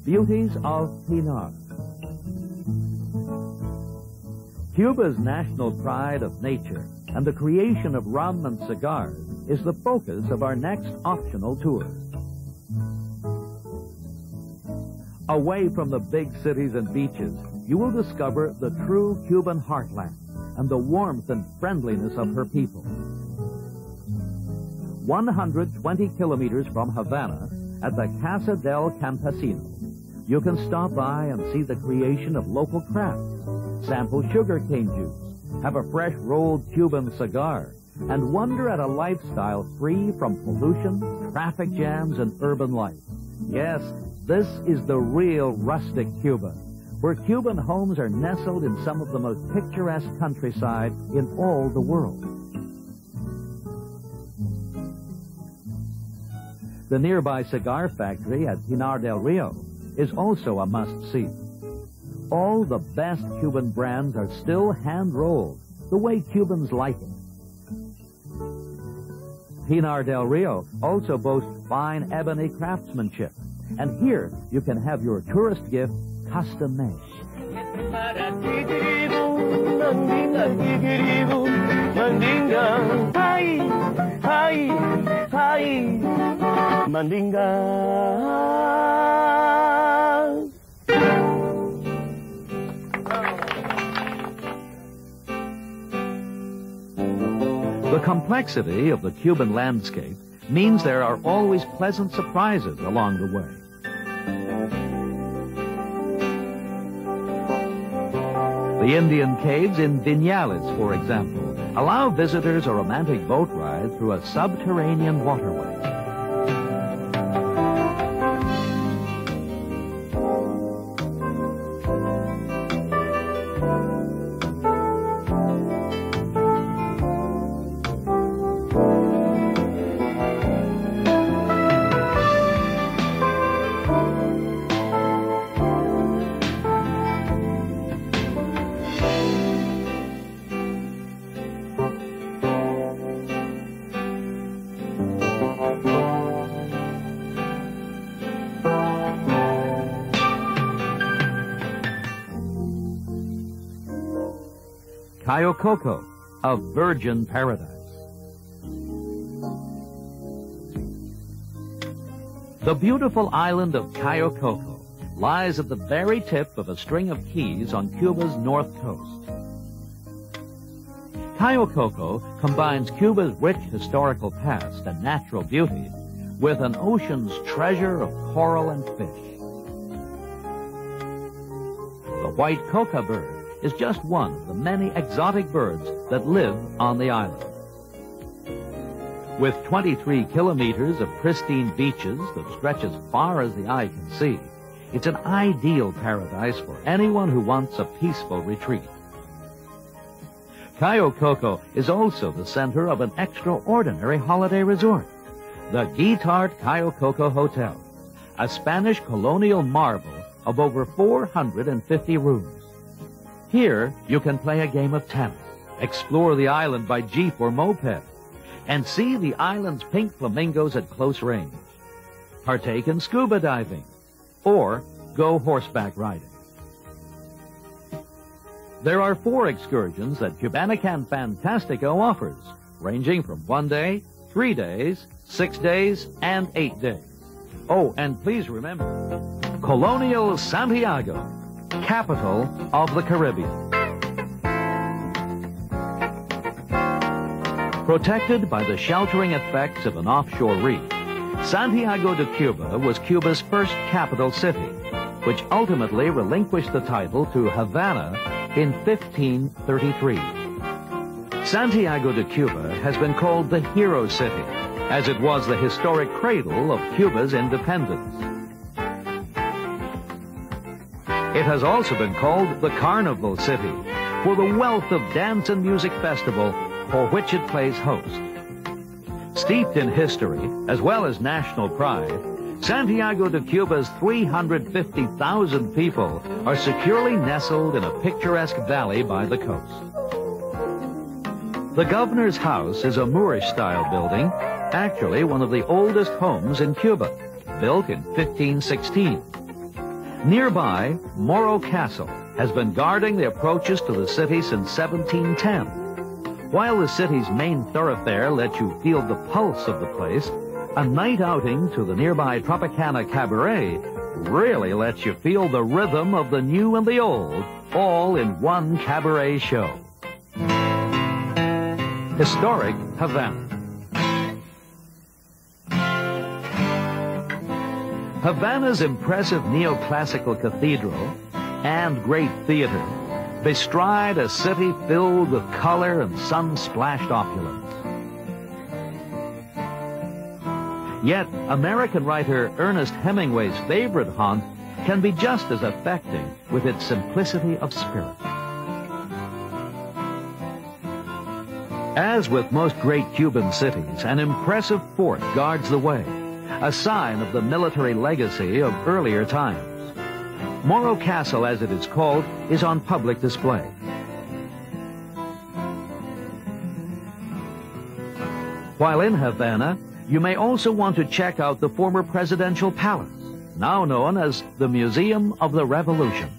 Beauties of Pinar. Cuba's national pride of nature and the creation of rum and cigars is the focus of our next optional tour. Away from the big cities and beaches, you will discover the true Cuban heartland and the warmth and friendliness of her people. 120 kilometers from Havana, at the Casa del Campesino, you can stop by and see the creation of local crafts, sample sugarcane juice, have a fresh rolled Cuban cigar, and wonder at a lifestyle free from pollution, traffic jams, and urban life. Yes, this is the real rustic Cuba, where Cuban homes are nestled in some of the most picturesque countryside in all the world. The nearby cigar factory at Pinar del Rio is also a must-see. All the best Cuban brands are still hand-rolled, the way Cubans like it. Pinar del Rio also boasts fine ebony craftsmanship, and here you can have your tourist gift custom-made. The complexity of the Cuban landscape means there are always pleasant surprises along the way. The Indian caves in Viñales, for example, allow visitors a romantic boat ride through a subterranean waterway. Cayo Coco, a virgin paradise. The beautiful island of Cayo Coco lies at the very tip of a string of keys on Cuba's north coast. Cayo Coco combines Cuba's rich historical past and natural beauty with an ocean's treasure of coral and fish. The white coca bird is just one of the many exotic birds that live on the island. With 23 kilometers of pristine beaches that stretch as far as the eye can see, it's an ideal paradise for anyone who wants a peaceful retreat. Cayo Coco is also the center of an extraordinary holiday resort, the Guitart Cayo Coco Hotel, a Spanish colonial marvel of over 450 rooms. Here, you can play a game of tennis, explore the island by jeep or moped, and see the island's pink flamingos at close range. Partake in scuba diving, or go horseback riding. There are 4 excursions that Cubanican Fantastico offers, ranging from 1 day, 3 days, 6 days, and 8 days. Oh, and please remember, Colonial Santiago, capital of the Caribbean. Protected by the sheltering effects of an offshore reef, Santiago de Cuba was Cuba's first capital city, which ultimately relinquished the title to Havana in 1533. Santiago de Cuba has been called the Hero City, as it was the historic cradle of Cuba's independence. It has also been called the Carnival City, for the wealth of dance and music festival for which it plays host. Steeped in history, as well as national pride, Santiago de Cuba's 350,000 people are securely nestled in a picturesque valley by the coast. The governor's house is a Moorish-style building, actually one of the oldest homes in Cuba. built in 1516. Nearby, Morro Castle has been guarding the approaches to the city since 1710. While the city's main thoroughfare lets you feel the pulse of the place, a night outing to the nearby Tropicana Cabaret really lets you feel the rhythm of the new and the old, all in one cabaret show. Historic Havana. Havana's impressive neoclassical cathedral and great theater bestride a city filled with color and sun-splashed opulence. Yet, American writer Ernest Hemingway's favorite haunt can be just as affecting with its simplicity of spirit. As with most great Cuban cities, an impressive fort guards the way, a sign of the military legacy of earlier times. Morro Castle, as it is called, is on public display. While in Havana, you may also want to check out the former presidential palace, now known as the Museum of the Revolution.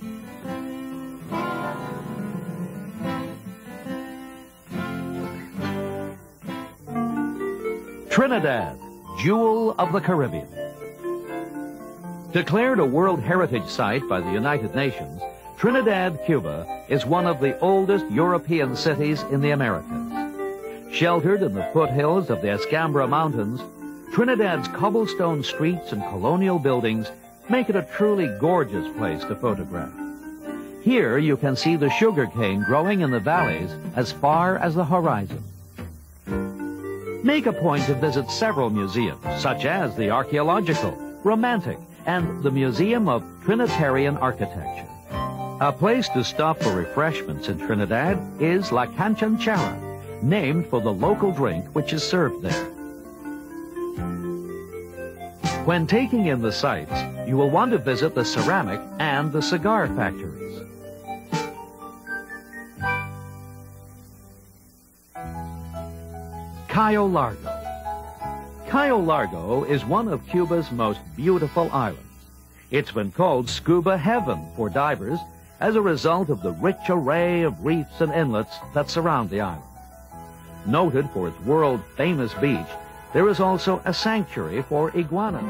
Trinidad, Jewel of the Caribbean. Declared a World Heritage Site by the United Nations, Trinidad, Cuba is one of the oldest European cities in the Americas. Sheltered in the foothills of the Escambra Mountains, Trinidad's cobblestone streets and colonial buildings make it a truly gorgeous place to photograph. Here you can see the sugarcane growing in the valleys as far as the horizon. Make a point to visit several museums, such as the Archaeological, Romantic, and the Museum of Trinitarian Architecture. A place to stop for refreshments in Trinidad is La Canchanchara, named for the local drink which is served there. When taking in the sights, you will want to visit the ceramic and the cigar factories. Cayo Largo. Cayo Largo is one of Cuba's most beautiful islands. It's been called scuba heaven for divers as a result of the rich array of reefs and inlets that surround the island. Noted for its world-famous beach, there is also a sanctuary for iguanas.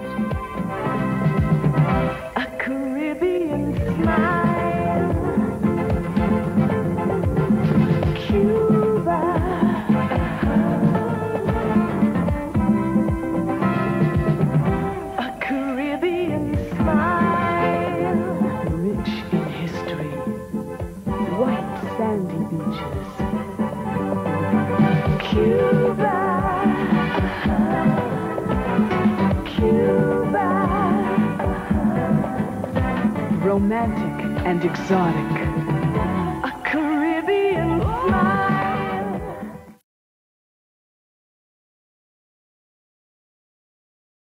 A Caribbean smile, Cuba. A Caribbean smile, rich in history, white sandy beaches. Cuba, Cuba, romantic and exotic.